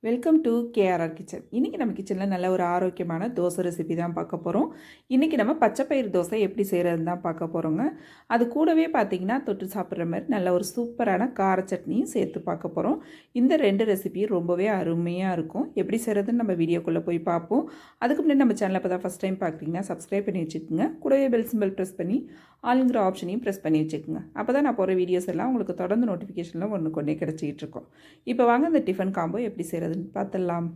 Welcome to KRR kitchen. இன்றைக்கி நம்ம கிச்சனில் நல்ல ஒரு ஆரோக்கியமான தோசை ரெசிபி தான் பார்க்க போகிறோம். இன்றைக்கி நம்ம பச்சைப்பயிறு தோசை எப்படி செய்கிறதுன்னு தான் பார்க்க போகிறோங்க. அது கூடவே பார்த்திங்கன்னா தொட்டு சாப்பிட்ற மாதிரி நல்ல ஒரு சூப்பரான கார சட்னியும் சேர்த்து பார்க்க போகிறோம். இந்த ரெண்டு ரெசிபியும் ரொம்பவே அருமையாக இருக்கும். எப்படி செய்கிறதுன்னு நம்ம வீடியோக்குள்ளே போய் பார்ப்போம். அதுக்கு முன்னாடி நம்ம சேனலை இப்போ தான் ஃபஸ்ட் டைம் பார்க்குறீங்கன்னா சப்ஸ்கிரைப் பண்ணி வச்சுக்கோங்க. கூடவே பெல் சிம்பிள் ப்ரெஸ் பண்ணி ஆளுங்கிற ஆப்ஷனையும் ப்ரெஸ் பண்ணி வச்சுக்கோங்க. அப்போ தான் நான் போகிற வீடியோஸ் எல்லாம் உங்களுக்கு தொடர்ந்து நோட்டிஃபிகேஷனில் ஒன்று கொண்டே கிடச்சிக்கிட்டு இருக்கோம். இப்போ வாங்க இந்த டிஃபன் காம்போ எப்படி செய்கிறதுன்னு பார்த்துடலாம்.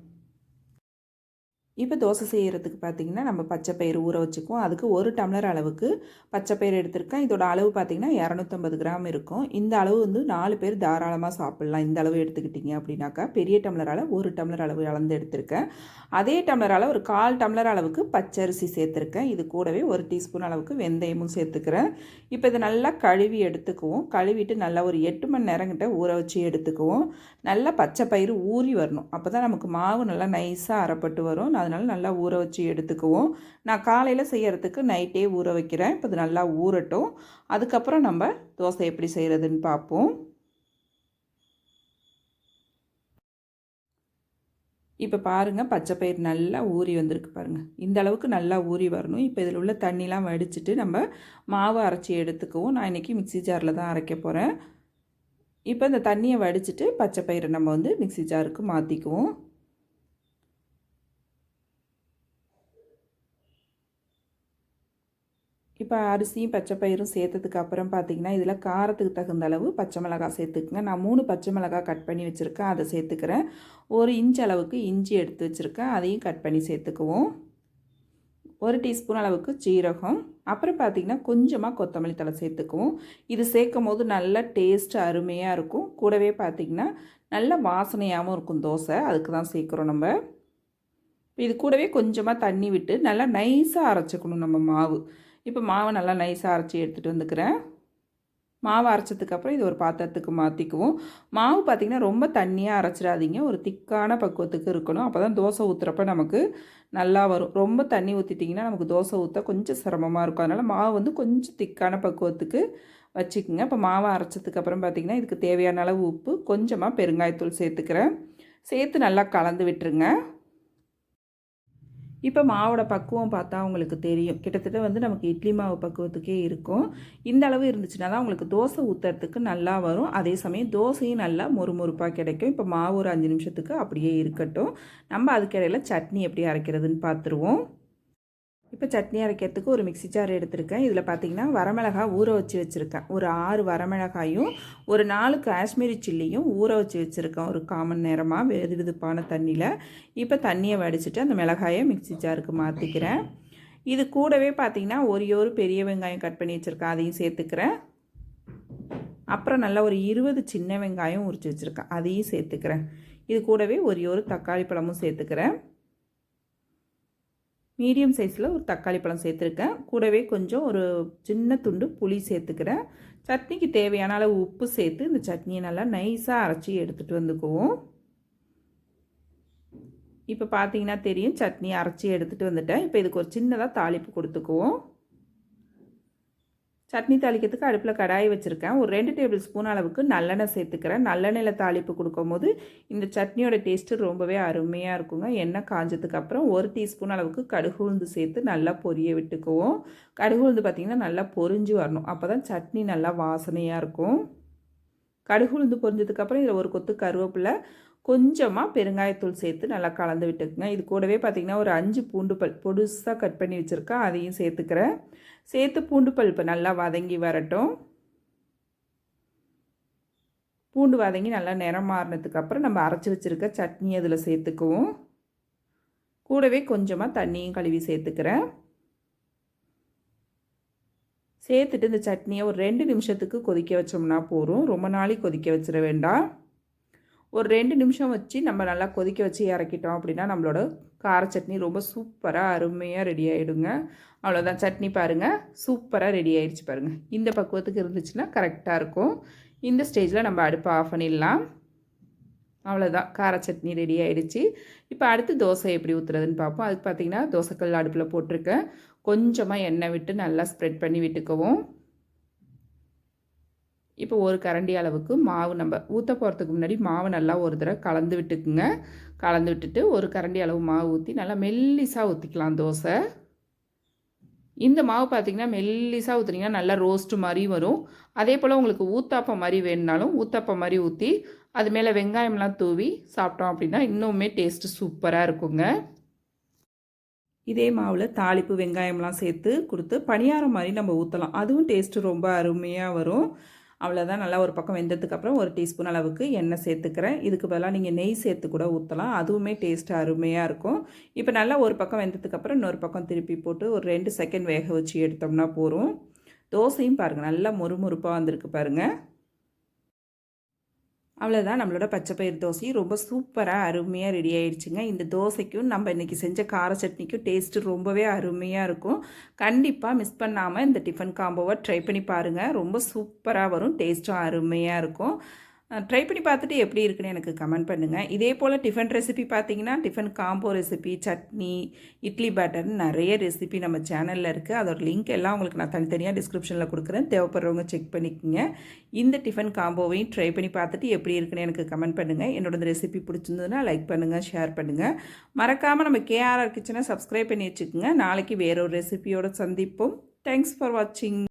இப்போ தோசை செய்கிறதுக்கு பார்த்திங்கன்னா நம்ம பச்சைப்பயிறு ஊற வச்சுக்குவோம். அதுக்கு 1 டம்ளர் அளவுக்கு பச்சைப்பயிறு எடுத்திருக்கேன். இதோட அளவு பார்த்திங்கன்னா 250 கிராம் இருக்கும். இந்த அளவு வந்து 4 பேர் தாராளமாக சாப்பிட்லாம். இந்த அளவு எடுத்துக்கிட்டிங்க அப்படின்னாக்கா பெரிய டம்ளரால் 1 டம்ளர் அளவு அளந்து எடுத்திருக்கேன். அதே டம்ளரால் ஒரு 1/4 டம்ளர் அளவுக்கு பச்சரிசி சேர்த்துருக்கேன். இது கூடவே 1 டீஸ்பூன் அளவுக்கு வெந்தயமும் சேர்த்துக்கிறேன். இப்போ இதை நல்லா கழுவி எடுத்துக்குவோம். கழுவிட்டு நல்லா ஒரு 8 மணி நேரங்கிட்ட ஊற வச்சு எடுத்துக்குவோம். நல்லா பச்சைப்பயிறு ஊறி வரணும். அப்போ தான் நமக்கு மாவு நல்லா நைஸாக அரைப்பட்டு வரும். அதனால் நல்லா ஊற வச்சு எடுத்துக்குவோம். நான் காலையில் செய்கிறதுக்கு நைட்டே ஊற வைக்கிறேன். இப்போ இது நல்லா ஊறட்டும். அதுக்கப்புறம் நம்ம தோசை எப்படி செய்கிறதுன்னு பார்ப்போம். இப்போ பாருங்கள், பச்சைப்பயிறு நல்லா ஊறி வந்திருக்கு பாருங்கள். இந்த அளவுக்கு நல்லா ஊறி வரணும். இப்போ இதில் உள்ள தண்ணிலாம் வடிச்சிட்டு நம்ம மாவு அரைச்சி எடுத்துக்குவோம். நான் இன்றைக்கி மிக்ஸி ஜாரில் தான் அரைக்க போகிறேன். இப்போ இந்த தண்ணியை வடிச்சிட்டு பச்சைப்பயிரை நம்ம வந்து மிக்ஸி ஜாருக்கு மாற்றிக்குவோம். இப்போ அரிசியும் பச்சைப்பயிரும் சேர்த்ததுக்கு அப்புறம் பார்த்திங்கன்னா இதில் காரத்துக்கு தகுந்த அளவு பச்சை மிளகாய் சேர்த்துக்குங்க. நான் 3 பச்சை மிளகாய் கட் பண்ணி வச்சுருக்கேன், அதை சேர்த்துக்கிறேன். 1 இன்ச் அளவுக்கு இஞ்சி எடுத்து வச்சுருக்கேன், அதையும் கட் பண்ணி சேர்த்துக்குவோம். 1 டீஸ்பூன் அளவுக்கு ஜீரகம், அப்புறம் பார்த்திங்கன்னா கொஞ்சமாக கொத்தமல்லி தழை சேர்த்துக்குவோம். இது சேர்க்கும் போது நல்ல டேஸ்ட்டு அருமையாக இருக்கும். கூடவே பார்த்திங்கன்னா நல்ல வாசனையாகவும் இருக்கும் தோசை, அதுக்கு தான் சேர்க்குறோம் நம்ம. இது கூடவே கொஞ்சமாக தண்ணி விட்டு நல்லா நைஸாக அரைச்சிக்கணும் நம்ம மாவு. இப்போ மாவை நல்லா நைஸாக அரைச்சி எடுத்துகிட்டு வந்துக்கிறேன். மாவு அரைச்சதுக்கப்புறம் இது ஒரு பாத்திரத்துக்கு மாற்றிக்குவோம். மாவு பார்த்திங்கன்னா ரொம்ப தண்ணியாக அரைச்சிடாதீங்க, ஒரு திக்கான பக்குவத்துக்கு இருக்கணும். அப்போ தான் தோசை ஊற்றுறப்ப நமக்கு நல்லா வரும். ரொம்ப தண்ணி ஊற்றிட்டிங்கன்னா நமக்கு தோசை ஊற்ற கொஞ்சம் சிரமமாக இருக்கும். அதனால் மாவு வந்து கொஞ்சம் திக்கான பக்குவத்துக்கு வச்சுக்கோங்க. இப்போ மாவை அரைச்சதுக்கப்புறம் பார்த்திங்கன்னா இதுக்கு தேவையான அளவு உப்பு, கொஞ்சமாக பெருங்காயத்தூள் சேர்த்துக்கிறேன். சேர்த்து நல்லா கலந்து விட்டுருங்க. இப்போ மாவோட பக்குவம் பார்த்தா உங்களுக்கு தெரியும். கிட்டத்தட்ட வந்து நமக்கு இட்லி மாவு பக்குவத்துக்கே இருக்கும். இந்த அளவு இருந்துச்சுன்னா தான் உங்களுக்கு தோசை ஊற்றுறதுக்கு நல்லா வரும். அதே சமயம் தோசையும் நல்லா மொறுமொறுப்பாக கிடைக்கும். இப்போ மாவு ஒரு 5 நிமிஷத்துக்கு அப்படியே இருக்கட்டும். நம்ம அதுக்கிடையில் சட்னி எப்படி அரைக்கிறதுன்னு பார்த்துருவோம். இப்போ சட்னி அரைக்கிறதுக்கு ஒரு மிக்ஸி ஜார் எடுத்திருக்கேன். இதில் பார்த்திங்கன்னா வரமிளகாய் ஊற வச்சு வச்சுருக்கேன். ஒரு 6 வரமிளகாயும் ஒரு 4 காஷ்மீரி சில்லியும் ஊற வச்சு வச்சுருக்கேன் ஒரு 1/4 மணி நேரமாக வெது வெதுப்பான தண்ணியில். இப்போ தண்ணியை வடிச்சிட்டு அந்த மிளகாயை மிக்ஸி ஜாருக்கு மாற்றிக்கிறேன். இது கூடவே பார்த்திங்கன்னா ஒரு பெரிய வெங்காயம் கட் பண்ணி வச்சுருக்கேன், அதையும் சேர்த்துக்கிறேன். அப்புறம் நல்லா ஒரு 20 சின்ன வெங்காயம் உரித்து வச்சுருக்கேன், அதையும் சேர்த்துக்கிறேன். இது கூடவே ஒரு தக்காளி பழமும் சேர்த்துக்கிறேன். மீடியம் சைஸில் ஒரு தக்காளி பழம் சேர்த்துருக்கேன். கூடவே கொஞ்சம் ஒரு சின்ன துண்டு புளி சேர்த்துக்கிறேன். சட்னிக்கு தேவையான அளவு உப்பு சேர்த்து இந்த சட்னியை நல்லா நைஸாக அரைச்சி எடுத்துகிட்டு வந்துக்குவோம். இப்போ பார்த்தீங்கன்னா தெரியும், சட்னி அரைச்சி எடுத்துகிட்டு வந்துட்டேன். இப்போ இதுக்கு ஒரு சின்னதாக தாளிப்பு கொடுத்துக்குவோம். சட்னி தாளிக்கிறதுக்கு அடுப்பில் கடாய் வச்சுருக்கேன். ஒரு 2 டேபிள் ஸ்பூன் அளவுக்கு நல்லெண்ணெய் சேர்த்துக்கிறேன். நல்லெண்ணெயில் தாளிப்பு கொடுக்கும்போது இந்த சட்னியோட டேஸ்ட்டு ரொம்பவே அருமையாக இருக்குங்க. எண்ணெய் காஞ்சதுக்கப்புறம் 1 டீஸ்பூன் அளவுக்கு கடுகு உளுந்து சேர்த்து நல்லா பொரிய விட்டுக்குவோம். கடுகு உளுந்து பார்த்திங்கன்னா நல்லா பொரிஞ்சு வரணும், அப்போ தான் சட்னி நல்லா வாசனையாக இருக்கும். கடுகு உளுந்து பொரிஞ்சதுக்கப்புறம் இதில் ஒரு கொத்து கருவேப்பிலை, கொஞ்சமாக பெருங்காயத்தூள் சேர்த்து நல்லா கலந்து விட்டுக்குங்க. இது கூடவே பார்த்திங்கன்னா ஒரு 5 பூண்டு பல் பொடுசாக கட் பண்ணி வச்சுருக்கேன், அதையும் சேர்த்துக்கிறேன். சேர்த்து பூண்டு பல் இப்போ நல்லா வதங்கி வரட்டும். பூண்டு வதங்கி நல்லா நிறம் மாறினதுக்கப்புறம் நம்ம அரைச்சி வச்சுருக்க சட்னி அதில் சேர்த்துக்குவோம். கூடவே கொஞ்சமாக தண்ணியும் கழுவி சேர்த்துக்கிறேன். சேர்த்துட்டு இந்த சட்னியை ஒரு 2 நிமிஷத்துக்கு கொதிக்க வச்சோம்னா போதும். ரொம்ப நாளைக்கு கொதிக்க வச்சிட வேண்டாம். ஒரு 2 நிமிஷம் வச்சு நம்ம நல்லா கொதிக்க வச்சு இறக்கிட்டோம் அப்படின்னா நம்மளோட கார சட்னி ரொம்ப சூப்பராக அருமையாக ரெடி ஆகிடுங்க. அவ்வளோதான், சட்னி பாருங்கள் சூப்பராக ரெடி ஆகிடுச்சு பாருங்கள். இந்த பக்குவத்துக்கு இருந்துச்சுன்னா கரெக்டாக இருக்கும். இந்த ஸ்டேஜில் நம்ம அடுப்பை ஆஃப் பண்ணிடலாம். அவ்வளோதான், கார சட்னி ரெடி ஆகிடுச்சு. இப்போ அடுத்து தோசை எப்படி ஊற்றுறதுன்னு பார்ப்போம். அதுக்கு பார்த்திங்கன்னா தோசைக்கல் அடுப்பில் போட்டிருக்கேன். கொஞ்சமாக எண்ணெய் விட்டு நல்லா ஸ்ப்ரெட் பண்ணி விட்டுக்குவோம். இப்போ ஒரு கரண்டி அளவுக்கு மாவு நம்ம ஊற்ற போகிறதுக்கு முன்னாடி மாவு நல்லா ஒரு தடவை கலந்து விட்டுக்குங்க. கலந்து விட்டுட்டு ஒரு கரண்டி அளவு மாவு ஊற்றி நல்லா மெல்லிசாக ஊற்றிக்கலாம் தோசை. இந்த மாவு பார்த்திங்கன்னா மெல்லிசாக ஊற்றுனீங்கன்னா நல்லா ரோஸ்ட்டு மாதிரி வரும். அதே போல் உங்களுக்கு ஊத்தாப்பம் மாதிரி வேணுனாலும் ஊத்தாப்பம் மாதிரி ஊற்றி அது மேலே வெங்காயம்லாம் தூவி சாப்பிட்டோம் அப்படின்னா இன்னுமே டேஸ்ட்டு சூப்பராக இருக்குங்க. இதே மாவில் தாளிப்பு வெங்காயம்லாம் சேர்த்து கொடுத்து பணியாரம் மாதிரி நம்ம ஊற்றலாம். அதுவும் டேஸ்ட்டு ரொம்ப அருமையாக வரும். அவ்வளோதான். நல்லா ஒரு பக்கம் வெந்ததுக்கப்புறம் ஒரு டீஸ்பூன் அளவுக்கு எண்ணெய் சேர்த்துக்கிறேன். இதுக்கு பதிலாக நீங்கள் நெய் சேர்த்து கூட ஊற்றலாம். அதுவுமே டேஸ்ட்டு அருமையாக இருக்கும். இப்போ நல்லா ஒரு பக்கம் வெந்ததுக்கப்புறம் இன்னொரு பக்கம் திருப்பி போட்டு ஒரு 2 செகண்ட் வேக வச்சு எடுத்தோம்னா போதும். தோசையும் பாருங்கள் நல்லா மொறுமொறுப்பாக வந்திருக்கு பாருங்கள். அவ்வளோதான், நம்மளோட பச்சைப்பயிறு தோசை ரொம்ப சூப்பராக அருமையாக ரெடி ஆகிடுச்சுங்க. இந்த தோசைக்கும் நம்ம இன்றைக்கி செஞ்ச கார சட்னிக்கும் டேஸ்ட்டு ரொம்பவே அருமையாக இருக்கும். கண்டிப்பாக மிஸ் பண்ணாமல் இந்த டிஃபன் காம்போவை ட்ரை பண்ணி பாருங்கள். ரொம்ப சூப்பராக வரும், டேஸ்ட்டும் அருமையாக இருக்கும். ட்ரை பண்ணி பார்த்துட்டு எப்படி இருக்குன்னு எனக்கு கமெண்ட் பண்ணுங்கள். இதே போல் டிஃபன் ரெசிபி பார்த்தீங்கன்னா tiffin combo recipe, chutney, idli pattern நிறைய ரெசிபி நம்ம சேனலில் இருக்குது. அதோட லிங்க் எல்லாம் உங்களுக்கு நான் தனித்தனியாக டிஸ்கிரிப்ஷனில் கொடுக்குறேன். தேவைப்படுறவங்க செக் பண்ணிக்கோங்க. இந்த டிஃபன் காம்போவையும் ட்ரை பண்ணி பார்த்துட்டு எப்படி இருக்குன்னு எனக்கு கமெண்ட் பண்ணுங்கள். என்னோட இந்த ரெசிபி பிடிச்சிருந்ததுன்னா லைக் பண்ணுங்கள், ஷேர் பண்ணுங்கள். மறக்காமல் நம்ம கேஆர்ஆர் கிச்சனை சப்ஸ்கிரைப் பண்ணி வச்சுக்கோங்க. நாளைக்கு வேறொரு ரெசிபியோடு சந்திப்போம். தேங்க்ஸ் ஃபார் வாட்சிங்.